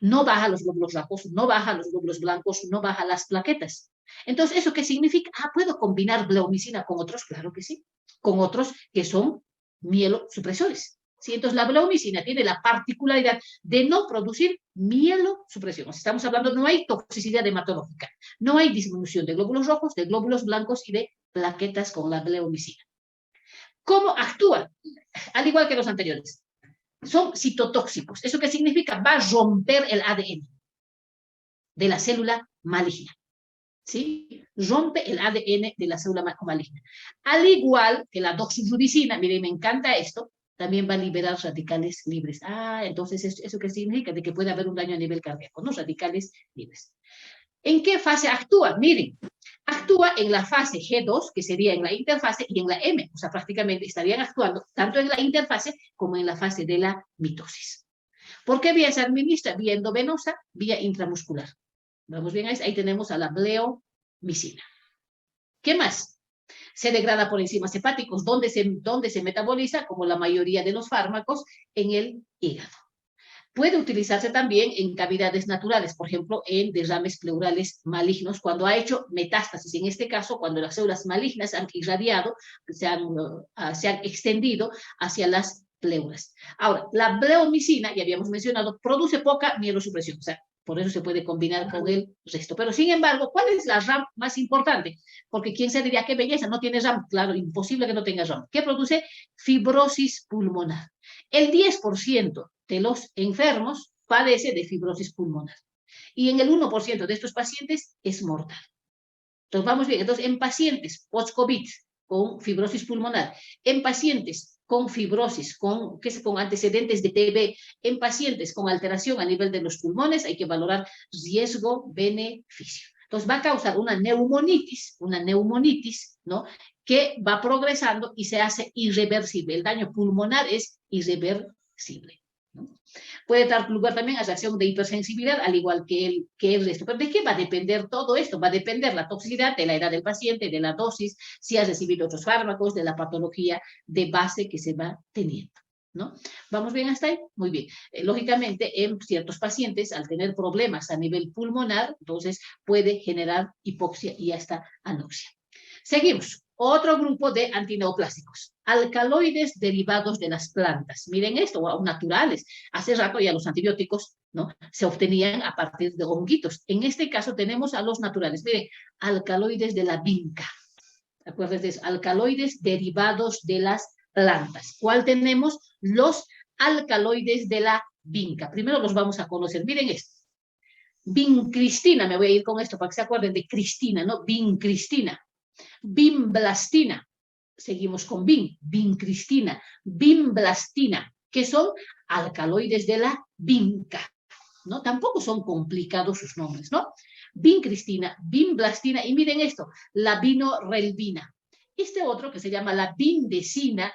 No baja los glóbulos rojos, no baja los glóbulos blancos, no baja las plaquetas. Entonces, ¿eso qué significa? ¿Puedo combinar bleomicina con otros? Claro que sí, con otros que son mielosupresores. ¿Sí? Entonces, la bleomicina tiene la particularidad de no producir mielosupresión. Estamos hablando, no hay toxicidad hematológica, no hay disminución de glóbulos rojos, de glóbulos blancos y de plaquetas con la bleomicina. ¿Cómo actúa? Al igual que los anteriores. Son citotóxicos. ¿Eso qué significa? Va a romper el ADN de la célula maligna. ¿Sí? Rompe el ADN de la célula maligna. Al igual que la doxorubicina, miren, me encanta esto, también va a liberar radicales libres. Entonces, ¿eso qué significa? De que puede haber un daño a nivel cardíaco, ¿no? Radicales libres. ¿En qué fase actúa? Miren, actúa en la fase G2, que sería en la interfase, y en la M, o sea, prácticamente estarían actuando tanto en la interfase como en la fase de la mitosis. ¿Por qué vía se administra? Vía endovenosa, vía intramuscular. Vamos bien, ahí tenemos a la bleomicina. ¿Qué más? Se degrada por enzimas hepáticos, donde se metaboliza, como la mayoría de los fármacos, en el hígado. Puede utilizarse también en cavidades naturales, por ejemplo, en derrames pleurales malignos, cuando ha hecho metástasis. En este caso, cuando las células malignas han irradiado, se han extendido hacia las pleuras. Ahora, la bleomicina, ya habíamos mencionado, produce poca mielosupresión, o sea, por eso se puede combinar con el resto. Pero, sin embargo, ¿cuál es la RAM más importante? Porque quién se diría, qué belleza, no tiene RAM. Claro, imposible que no tenga RAM. ¿Qué produce? Fibrosis pulmonar. El 10% de los enfermos padece de fibrosis pulmonar. Y en el 1% de estos pacientes es mortal. Entonces, vamos bien. Entonces, en pacientes post-COVID con fibrosis pulmonar, en pacientes con fibrosis, con antecedentes de TB, en pacientes con alteración a nivel de los pulmones, hay que valorar riesgo-beneficio. Entonces, va a causar una neumonitis, ¿no? Que va progresando y se hace irreversible. El daño pulmonar es irreversible, ¿no? Puede dar lugar también a reacción de hipersensibilidad, al igual que el resto. ¿Pero de qué va a depender todo esto? Va a depender la toxicidad, de la edad del paciente, de la dosis, si ha recibido otros fármacos, de la patología de base que se va teniendo, ¿no? ¿Vamos bien hasta ahí? Muy bien. Lógicamente, en ciertos pacientes, al tener problemas a nivel pulmonar, entonces puede generar hipoxia y hasta anoxia. Seguimos. Otro grupo de antineoplásicos, alcaloides derivados de las plantas. Miren esto, naturales. Hace rato ya los antibióticos, ¿no?, se obtenían a partir de honguitos. En este caso tenemos a los naturales. Miren, alcaloides de la vinca. Acuérdense de eso, alcaloides derivados de las plantas. ¿Cuál tenemos? Los alcaloides de la vinca. Primero los vamos a conocer. Miren esto. Vincristina, me voy a ir con esto para que se acuerden de Cristina, ¿no? Vincristina. Vimblastina, seguimos con vincristina, vimblastina, que son alcaloides de la vinca, ¿no? Tampoco son complicados sus nombres, ¿no? Vincristina, vimblastina, y miren esto, la vinorelbina. Este otro que se llama la vindecina,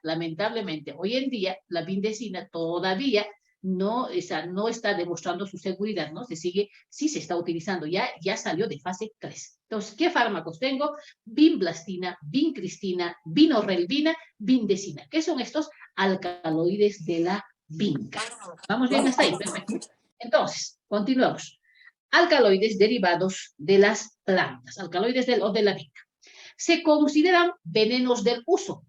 lamentablemente, hoy en día, la vindecina todavía no está demostrando su seguridad, ¿no? Sí se está utilizando, ya salió de fase 3. Entonces, ¿qué fármacos tengo? Vimblastina, vincristina, vinorelbina, vindecina. ¿Qué son estos alcaloides de la vinca? ¿Vamos bien hasta ahí? Perfecto. Entonces, continuamos. Alcaloides derivados de las plantas, alcaloides de la vinca. Se consideran venenos del uso.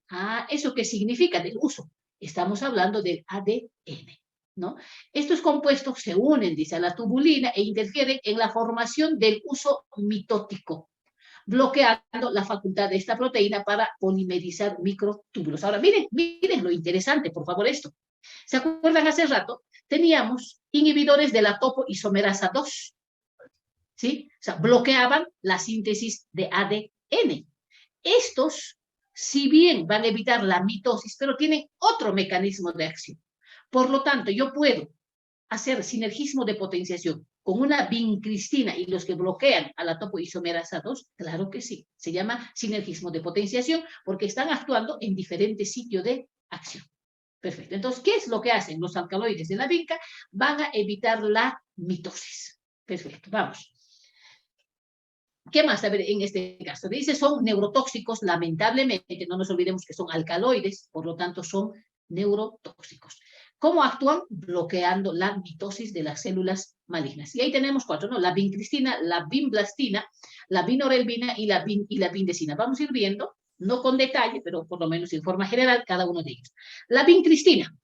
¿Eso qué significa del uso? Estamos hablando del ADN, ¿no? Estos compuestos se unen, dice, a la tubulina e interfieren en la formación del uso mitótico, bloqueando la facultad de esta proteína para polimerizar microtúbulos. Ahora, miren lo interesante, por favor, esto. ¿Se acuerdan hace rato? Teníamos inhibidores de la topoisomerasa 2, ¿sí? O sea, bloqueaban la síntesis de ADN. Estos, si bien van a evitar la mitosis, pero tienen otro mecanismo de acción. Por lo tanto, yo puedo hacer sinergismo de potenciación con una vincristina y los que bloquean a la topoisomerasa 2, claro que sí. Se llama sinergismo de potenciación porque están actuando en diferentes sitios de acción. Perfecto. Entonces, ¿qué es lo que hacen los alcaloides de la vinca? Van a evitar la mitosis. Perfecto. Vamos. ¿Qué más? A ver, en este caso, dice, son neurotóxicos, lamentablemente, no nos olvidemos que son alcaloides, por lo tanto son neurotóxicos. ¿Cómo actúan? Bloqueando la mitosis de las células malignas. Y ahí tenemos 4, ¿no? La vincristina, la vimblastina, la vinorelbina y la vindecina. Vamos a ir viendo, no con detalle, pero por lo menos en forma general, cada uno de ellos. La vincristina.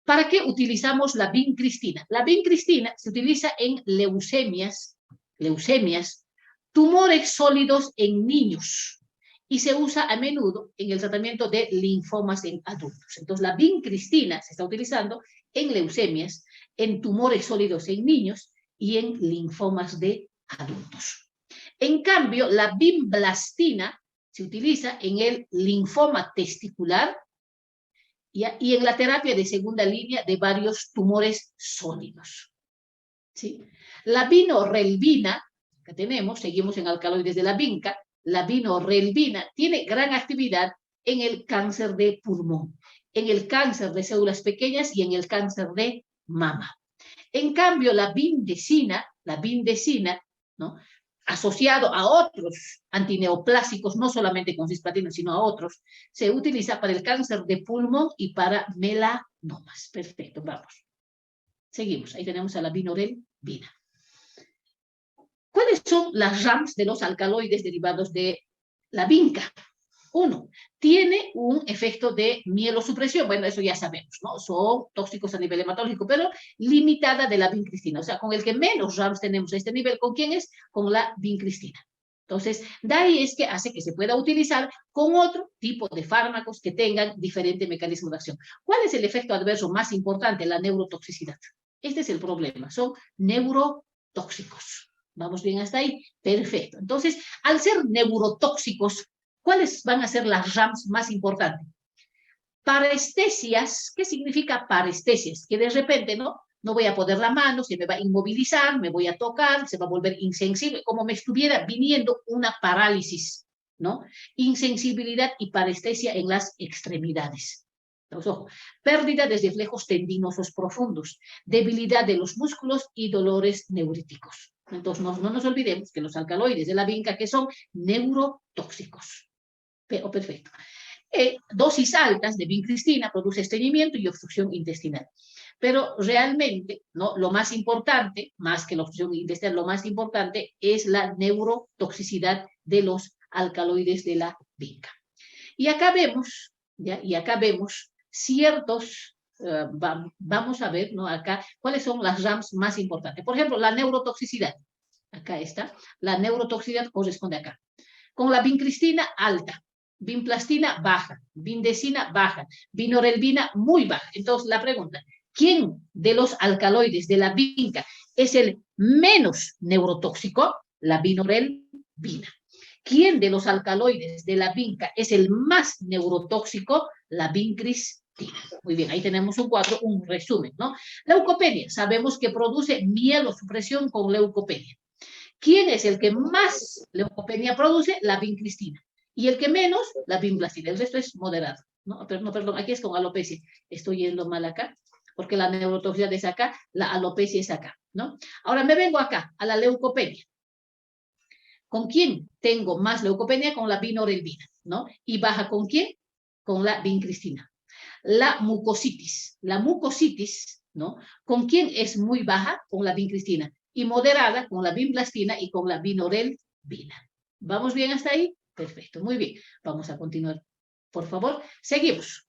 ¿Para qué utilizamos la vincristina? La vincristina se utiliza en leucemias, tumores sólidos en niños y se usa a menudo en el tratamiento de linfomas en adultos. Entonces, la vincristina se está utilizando en leucemias, en tumores sólidos en niños y en linfomas de adultos. En cambio, la vimblastina se utiliza en el linfoma testicular y en la terapia de segunda línea de varios tumores sólidos, ¿sí? La vinorelbina que tenemos, seguimos en alcaloides de la vinca, la vinorelbina tiene gran actividad en el cáncer de pulmón, en el cáncer de células pequeñas y en el cáncer de mama. En cambio, la vindecina, ¿no?, asociado a otros antineoplásicos, no solamente con cisplatina, sino a otros, se utiliza para el cáncer de pulmón y para melanoma. no más. Perfecto, vamos. Seguimos, ahí tenemos a la binorelbina. ¿Cuáles son las RAMs de los alcaloides derivados de la vinca? Uno, tiene un efecto de mielosupresión. Bueno, eso ya sabemos, ¿no? Son tóxicos a nivel hematológico, pero limitada de la vincristina. O sea, con el que menos RAMs tenemos a este nivel, ¿con quién es? Con la vincristina. Entonces, de ahí es que hace que se pueda utilizar con otro tipo de fármacos que tengan diferente mecanismo de acción. ¿Cuál es el efecto adverso más importante? La neurotoxicidad. Este es el problema, son neurotóxicos. ¿Vamos bien hasta ahí? Perfecto. Entonces, al ser neurotóxicos, ¿cuáles van a ser las RAMs más importantes? Parestesias. ¿Qué significa parestesias? Que de repente, no voy a poner la mano, se me va a inmovilizar, me voy a tocar, se va a volver insensible, como me estuviera viniendo una parálisis, ¿no? Insensibilidad y parestesia en las extremidades. Entonces, ojo, pérdida de reflejos tendinosos profundos, debilidad de los músculos y dolores neuríticos. Entonces, no nos olvidemos que los alcaloides de la vinca que son neurotóxicos. Perfecto. Dosis altas de vincristina produce estreñimiento y obstrucción intestinal. Pero realmente, ¿no? Lo más importante, más que la obstrucción intestinal, lo más importante es la neurotoxicidad de los alcaloides de la vinca. Y acá vemos, ¿ya? Y acá vemos ciertos, vamos a ver, ¿no? Acá, cuáles son las RAMs más importantes. Por ejemplo, la neurotoxicidad. Acá está. La neurotoxicidad corresponde acá. Con la vincristina alta, vinplastina baja, vindecina baja, binorelbina muy baja. Entonces, la pregunta, ¿quién de los alcaloides de la vinca es el menos neurotóxico? La binorelbina. ¿Quién de los alcaloides de la vinca es el más neurotóxico? La vincristina. Muy bien, ahí tenemos un cuadro, un resumen, ¿no? Leucopenia, sabemos que produce mielosupresión con leucopenia. ¿Quién es el que más leucopenia produce? La vincristina. Y el que menos, la vinplastina. El resto es moderado. No, perdón, aquí es con alopecia. Estoy yendo mal acá, porque la neurotoxicidad es acá, la alopecia es acá, ¿no? Ahora me vengo acá, a la leucopenia. ¿Con quién tengo más leucopenia? Con la binorelbina, ¿no? ¿Y baja con quién? Con la vincristina. La mucositis. La mucositis, ¿no? ¿Con quién es muy baja? Con la vincristina. Y moderada con la vinplastina y con la binorelbina. ¿Vamos bien hasta ahí? Perfecto, muy bien. Vamos a continuar, por favor. Seguimos.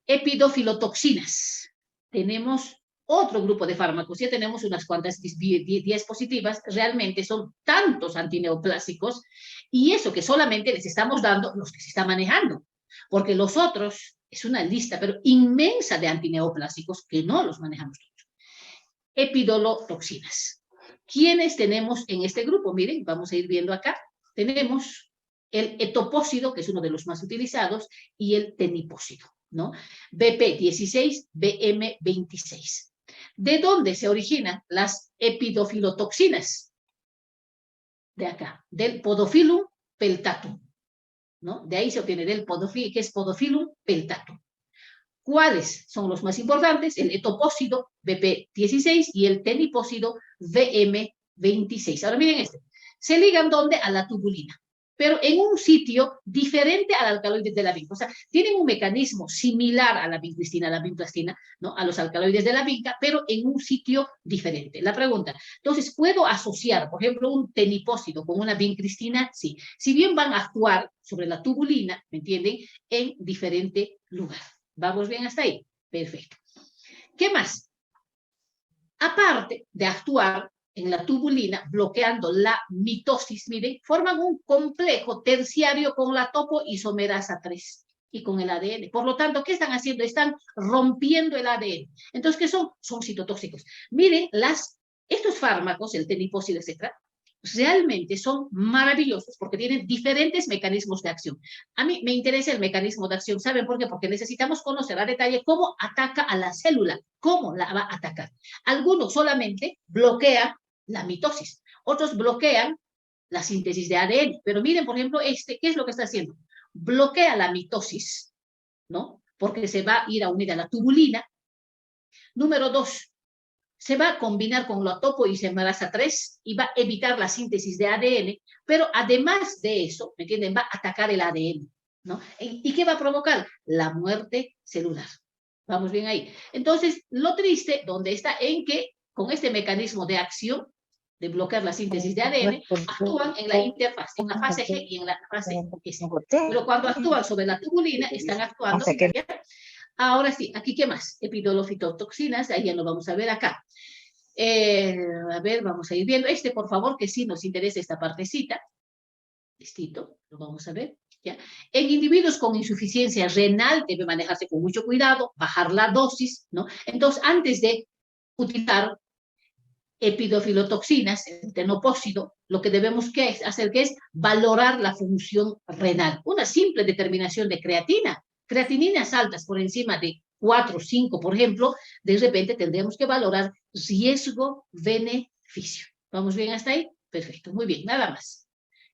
Epidofilotoxinas. Tenemos otro grupo de fármacos. Ya tenemos unas cuantas diapositivas. Realmente son tantos antineoplásicos y eso que solamente les estamos dando los que se están manejando. Porque los otros es una lista, pero inmensa de antineoplásicos que no los manejamos todos. Epidolotoxinas. ¿Quiénes tenemos en este grupo? Miren, vamos a ir viendo acá. Tenemos el etopósido, que es uno de los más utilizados, y el tenipósido, ¿no? BP16, BM26. ¿De dónde se originan las epidofilotoxinas? De acá, del Podophyllum peltatum, ¿no? De ahí se obtiene del Podophyllum, que es Podophyllum peltatum. ¿Cuáles son los más importantes? El etopósido BP16 y el tenipósido VM26. Ahora miren este. Se ligan ¿dónde? A la tubulina, pero en un sitio diferente al alcaloide de la vinca. O sea, tienen un mecanismo similar a la vincristina, a la vinplastina, ¿no? A los alcaloides de la vinca, pero en un sitio diferente. La pregunta, entonces, ¿puedo asociar, por ejemplo, un tenipósido con una vincristina? Sí. Si bien van a actuar sobre la tubulina, ¿me entienden? En diferente lugar. ¿Vamos bien hasta ahí? Perfecto. ¿Qué más? Aparte de actuar en la tubulina, bloqueando la mitosis, miren, forman un complejo terciario con la topoisomerasa 3 y con el ADN. Por lo tanto, ¿qué están haciendo? Están rompiendo el ADN. Entonces, ¿qué son? Son citotóxicos. Miren, estos fármacos, el tenipósido, etcétera, realmente son maravillosos porque tienen diferentes mecanismos de acción. A mí me interesa el mecanismo de acción. ¿Saben por qué? Porque necesitamos conocer a detalle cómo ataca a la célula, cómo la va a atacar. Algunos solamente bloquean la mitosis, otros bloquean la síntesis de ADN. Pero miren, por ejemplo, ¿qué es lo que está haciendo? Bloquea la mitosis, ¿no? Porque se va a ir a unir a la tubulina. Número 2, se va a combinar con la topoisomerasa 3 y va a evitar la síntesis de ADN, pero además de eso, ¿me entienden? Va a atacar el ADN, ¿no? ¿Y qué va a provocar? La muerte celular. Vamos bien ahí. Entonces, lo triste, ¿dónde está? En que con este mecanismo de acción, de bloquear la síntesis de ADN, actúan en la interfaz, en la fase G y en la fase S. Pero cuando actúan sobre la tubulina, están actuando. ¿Ya? Ahora sí, aquí, ¿qué más? Epidolofitotoxinas, ahí ya lo vamos a ver acá. A ver, vamos a ir viendo. Por favor, que sí nos interesa esta partecita. Listito, lo vamos a ver. ¿Ya? En individuos con insuficiencia renal debe manejarse con mucho cuidado, bajar la dosis, ¿no? Entonces, antes de utilizar epidofilotoxinas, el tenopósido, lo que debemos hacer es valorar la función renal. Una simple determinación de creatininas altas por encima de 4 o 5, por ejemplo, de repente tendríamos que valorar riesgo-beneficio. ¿Vamos bien hasta ahí? Perfecto, muy bien, nada más.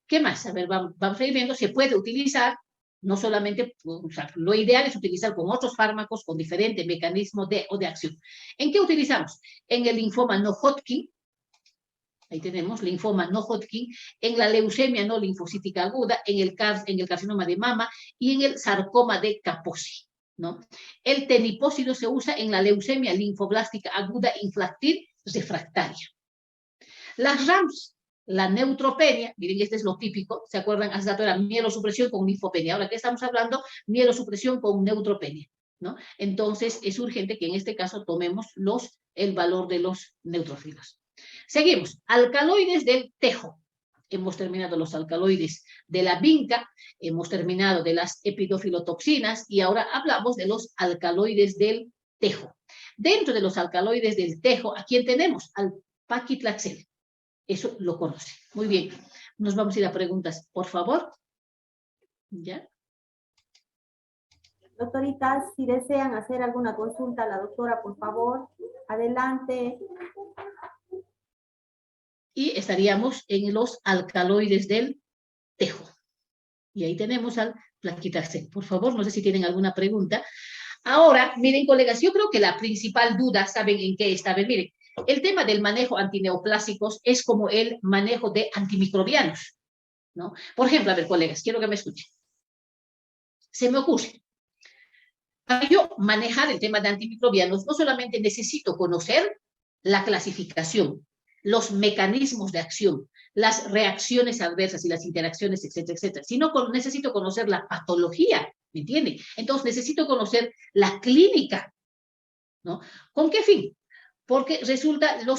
¿Qué más? A ver, vamos a ir viendo. Se puede utilizar, no solamente, o sea, lo ideal es utilizar con otros fármacos con diferentes mecanismos de acción. ¿En qué utilizamos? En el linfoma no Hodgkin, ahí tenemos linfoma no Hodgkin, en la leucemia no linfocítica aguda, en el carcinoma de mama y en el sarcoma de Kaposi, ¿no? El tenipósido se usa en la leucemia linfoblástica aguda infractil refractaria. Las RAMS, la neutropenia, miren, este es lo típico, ¿se acuerdan? Hace rato era mielosupresión con linfopenia, ahora que estamos hablando, mielosupresión con neutropenia, ¿no? Entonces, es urgente que en este caso tomemos el valor de los neutrófilos. Seguimos, alcaloides del tejo. Hemos terminado los alcaloides de la vinca, hemos terminado de las epidofilotoxinas y ahora hablamos de los alcaloides del tejo. Dentro de los alcaloides del tejo, ¿a quién tenemos? Al paquitlaxel. Eso lo conoce. Muy bien. Nos vamos a ir a preguntas, por favor. ¿Ya? Doctoritas, si desean hacer alguna consulta a la doctora, por favor, adelante. Y estaríamos en los alcaloides del tejo. Y ahí tenemos al plaquitaxel. Por favor, no sé si tienen alguna pregunta. Ahora, miren, colegas, yo creo que la principal duda, ¿saben en qué está? A ver, miren, el tema del manejo antineoplásicos es como el manejo de antimicrobianos, ¿no? Por ejemplo, a ver, colegas, quiero que me escuchen. Se me ocurre, para yo manejar el tema de antimicrobianos, no solamente necesito conocer la clasificación, los mecanismos de acción, las reacciones adversas y las interacciones, etcétera, etcétera, sino necesito conocer la patología, ¿me entienden? Entonces necesito conocer la clínica, ¿no? ¿Con qué fin? Porque resultan lo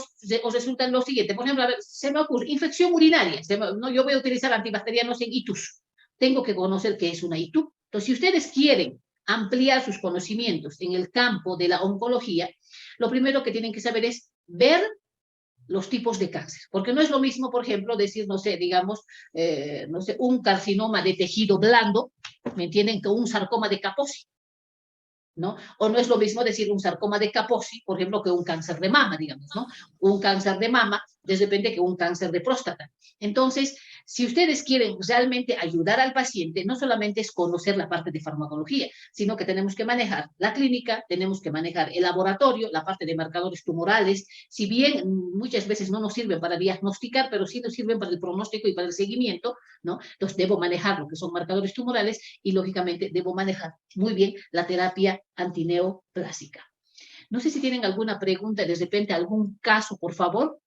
siguiente, por ejemplo, a ver, se me ocurre, infección urinaria, no, yo voy a utilizar antibacterianos en ITUS, tengo que conocer qué es una ITU. Entonces, si ustedes quieren ampliar sus conocimientos en el campo de la oncología, lo primero que tienen que saber es ver los tipos de cáncer, porque no es lo mismo, por ejemplo, decir, no sé, digamos, no sé, un carcinoma de tejido blando, ¿me entienden?, que un sarcoma de Kaposi, ¿no? O no es lo mismo decir un sarcoma de Kaposi, por ejemplo, que un cáncer de mama, digamos, ¿no? Un cáncer de mama de repente que un cáncer de próstata. Entonces, si ustedes quieren realmente ayudar al paciente, no solamente es conocer la parte de farmacología, sino que tenemos que manejar la clínica, tenemos que manejar el laboratorio, la parte de marcadores tumorales, si bien muchas veces no nos sirven para diagnosticar, pero sí nos sirven para el pronóstico y para el seguimiento, ¿no? Entonces, debo manejar lo que son marcadores tumorales y, lógicamente, debo manejar muy bien la terapia antineoplásica. No sé si tienen alguna pregunta, de repente algún caso, por favor.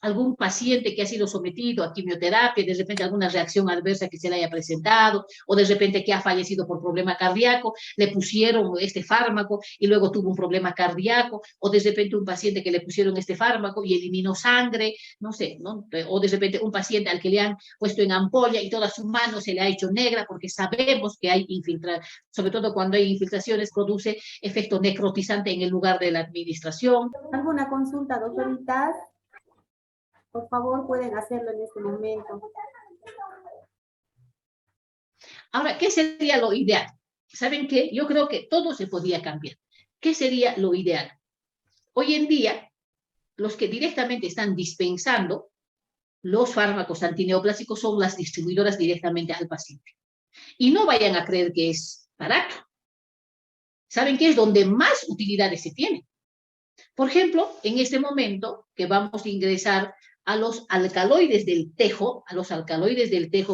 Algún paciente que ha sido sometido a quimioterapia, de repente alguna reacción adversa que se le haya presentado, o de repente que ha fallecido por problema cardíaco, le pusieron este fármaco y luego tuvo un problema cardíaco, o de repente un paciente que le pusieron este fármaco y eliminó sangre, no sé, ¿no? O de repente un paciente al que le han puesto en ampolla y toda su mano se le ha hecho negra, porque sabemos que hay infiltración, sobre todo cuando hay infiltraciones, produce efecto necrotizante en el lugar de la administración. ¿Alguna consulta, doctoritas? Por favor, pueden hacerlo en este momento. Ahora, ¿qué sería lo ideal? ¿Saben qué? Yo creo que todo se podía cambiar. ¿Qué sería lo ideal? Hoy en día, los que directamente están dispensando los fármacos antineoplásicos son las distribuidoras directamente al paciente. Y no vayan a creer que es barato. ¿Saben qué es donde más utilidades se tienen? Por ejemplo, en este momento que vamos a ingresar a los alcaloides del tejo,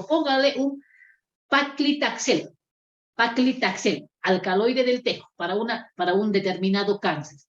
póngale un paclitaxel. paclitaxel, alcaloide del tejo, para un determinado cáncer.